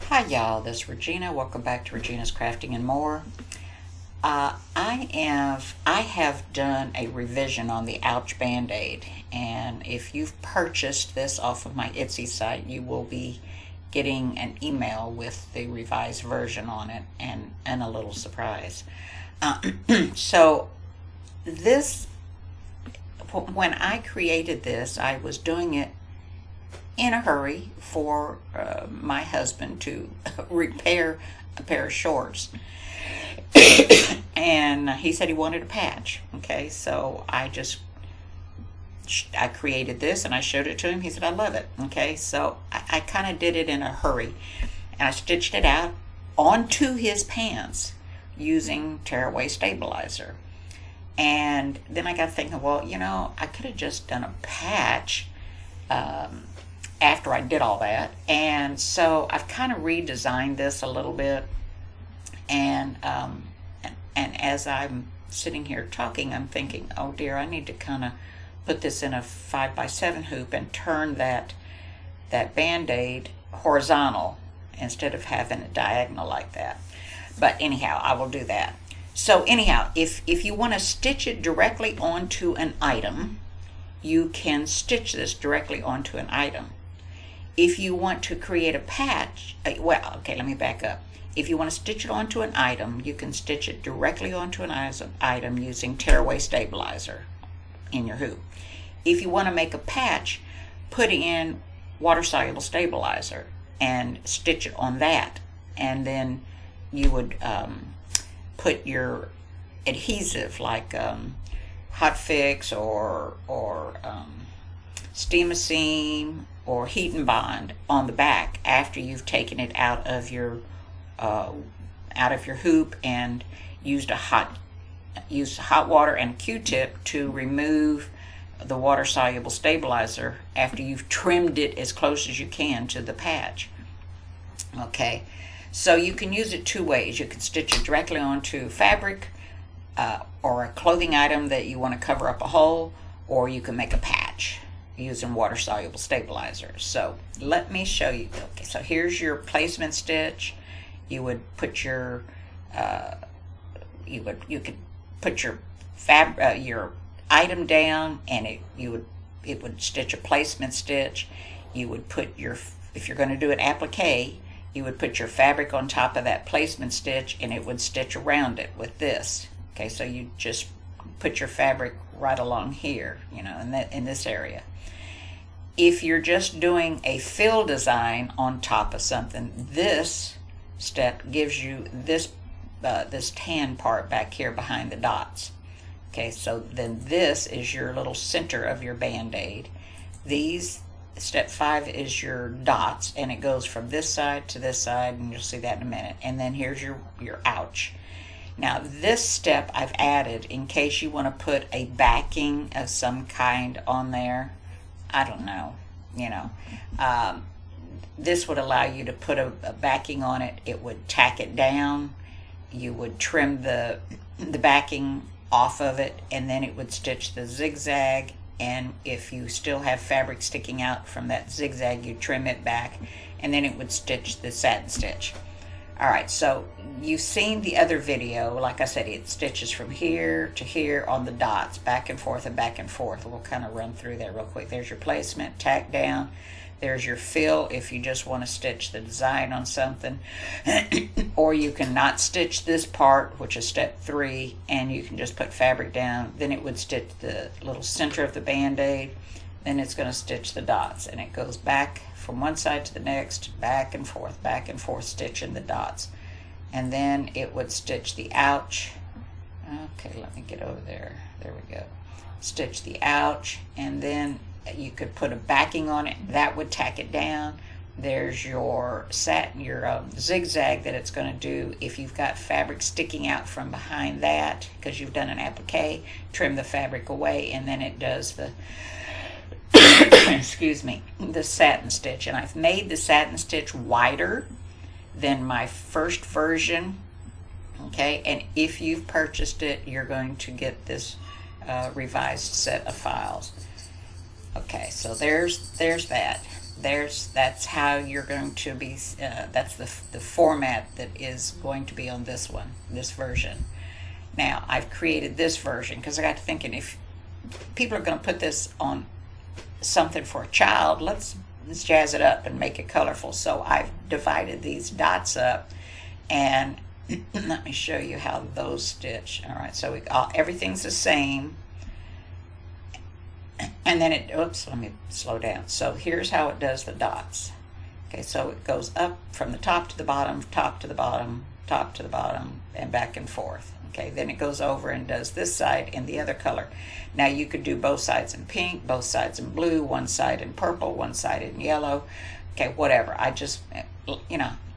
Hi y'all, this is Regina. Welcome back to Regina's Crafting and More. I have done a revision on the Ouch Band-Aid, and if you've purchased this off of my Etsy site, you will be getting an email with the revised version on it and a little surprise. So this, when I created this, I was doing it in a hurry for my husband to repair a pair of shorts. And he said he wanted a patch. Okay, so I created this and I showed it to him. He said, I love it. Okay, so I kind of did it in a hurry. And I stitched it out onto his pants using tearaway stabilizer. And then I got thinking, well, you know, I could have just done a patch after I did all that. And so I've kind of redesigned this a little bit. And as I'm sitting here talking, I'm thinking, oh dear, I need to kind of put this in a 5x7 hoop and turn that Band-Aid horizontal instead of having it diagonal like that. But anyhow, I will do that. So anyhow, if you want to stitch it directly onto an item, you can stitch this directly onto an item. If you want to create a patch, well, okay, let me back up. If you want to stitch it onto an item, you can stitch it directly onto an item using tearaway stabilizer in your hoop. If you want to make a patch, put in water-soluble stabilizer and stitch it on that. And then you would put your adhesive like Hot Fix or Steam-A-Seam or Heat and Bond on the back after you've taken it out of your hoop and used hot water and Q-tip to remove the water-soluble stabilizer after you've trimmed it as close as you can to the patch. Okay, so you can use it two ways. You can stitch it directly onto fabric or a clothing item that you want to cover up a hole, or you can make a patch using water-soluble stabilizer. So let me show you. Okay, so here's your placement stitch. You would put your you could put your your item down, and it would stitch a placement stitch. You would put your, if you're going to do an applique, you would put your fabric on top of that placement stitch, and it would stitch around it with this. Okay, so you just put your fabric right along here, you know, in this area. If you're just doing a fill design on top of something, this step gives you this this tan part back here behind the dots. Okay, so then this is your little center of your Band-Aid. Step 5 is your dots, and it goes from this side to this side, and you'll see that in a minute. And then here's your ouch. Now this step I've added in case you want to put a backing of some kind on there. I don't know, you know. This would allow you to put a backing on it. It would tack it down. You would trim the backing off of it, and then it would stitch the zigzag. And if you still have fabric sticking out from that zigzag, you trim it back, and then it would stitch the satin stitch. All right, so you've seen the other video. Like I said, it stitches from here to here on the dots, back and forth and back and forth. We'll kind of run through that real quick. There's your placement, tack down. There's your fill if you just want to stitch the design on something. Or you can not stitch this part, which is step 3, and you can just put fabric down. Then it would stitch the little center of the Band-Aid. Then it's going to stitch the dots, and it goes back from one side to the next, back and forth, stitching the dots. And then it would stitch the ouch. Okay, let me get over there. There we go. Stitch the ouch, and then you could put a backing on it. That would tack it down. There's your satin, your zigzag that it's going to do. If you've got fabric sticking out from behind that because you've done an applique, trim the fabric away, and then it does the excuse me, the satin stitch. And I've made the satin stitch wider than my first version. Okay, and if you've purchased it, you're going to get this revised set of files. Okay, so there's that. that's how you're going to be, that's the format that is going to be on this one, this version. Now, I've created this version because I got to thinking, if people are going to put this on something for a child, let's jazz it up and make it colorful. So I've divided these dots up, and let me show you how those stitch. All right, so everything's the same. And then oops, let me slow down. So here's how it does the dots. Okay, so it goes up from the top to the bottom, top to the bottom, top to the bottom, and back and forth. Okay, then it goes over and does this side in the other color. Now you could do both sides in pink, both sides in blue, one side in purple, one side in yellow. Okay, whatever. I just,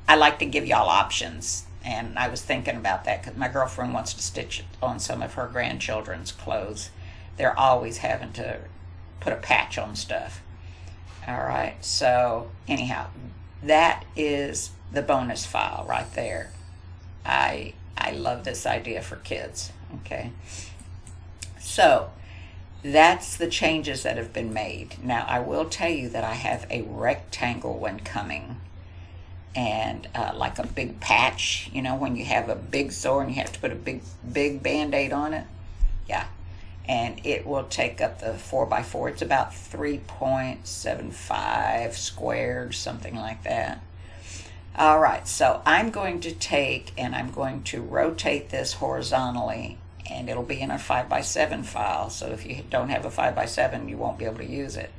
I like to give y'all options. And I was thinking about that because my girlfriend wants to stitch it on some of her grandchildren's clothes. They're always having to put a patch on stuff. All right, so anyhow, that is the bonus file right there. I love this idea for kids, okay? So that's the changes that have been made. Now, I will tell you that I have a rectangle one coming, and like a big patch, when you have a big sore and you have to put a big Band-Aid on it. Yeah. And it will take up the 4x4. It's about 3.75 squared, something like that. All right, so I'm going to take and I'm going to rotate this horizontally, and it'll be in a 5x7 file. So if you don't have a 5x7, you won't be able to use it.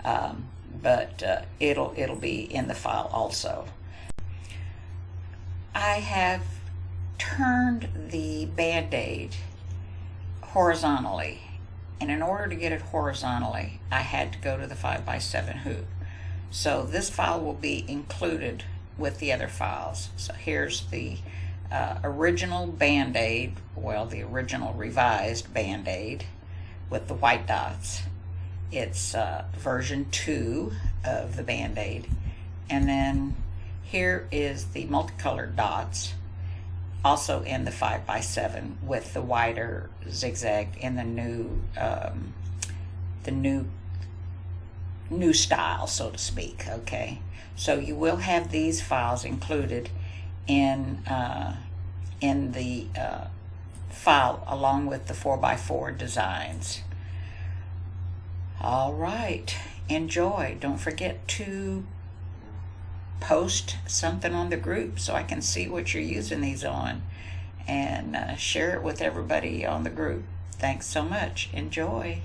But it'll be in the file also. I have turned the Band-Aid horizontally, and in order to get it horizontally, I had to go to the 5x7 hoop. So this file will be included with the other files. So here's the original Band-Aid, well, the original revised Band-Aid with the white dots. It's version 2 of the Band-Aid. And then here is the multicolored dots, also in the 5x7 with the wider zigzag in the new style, so to speak. Okay, so you will have these files included in the file along with the 4x4 designs. All right, enjoy. Don't forget to post something on the group so I can see what you're using these on, and share it with everybody on the group. Thanks so much. Enjoy.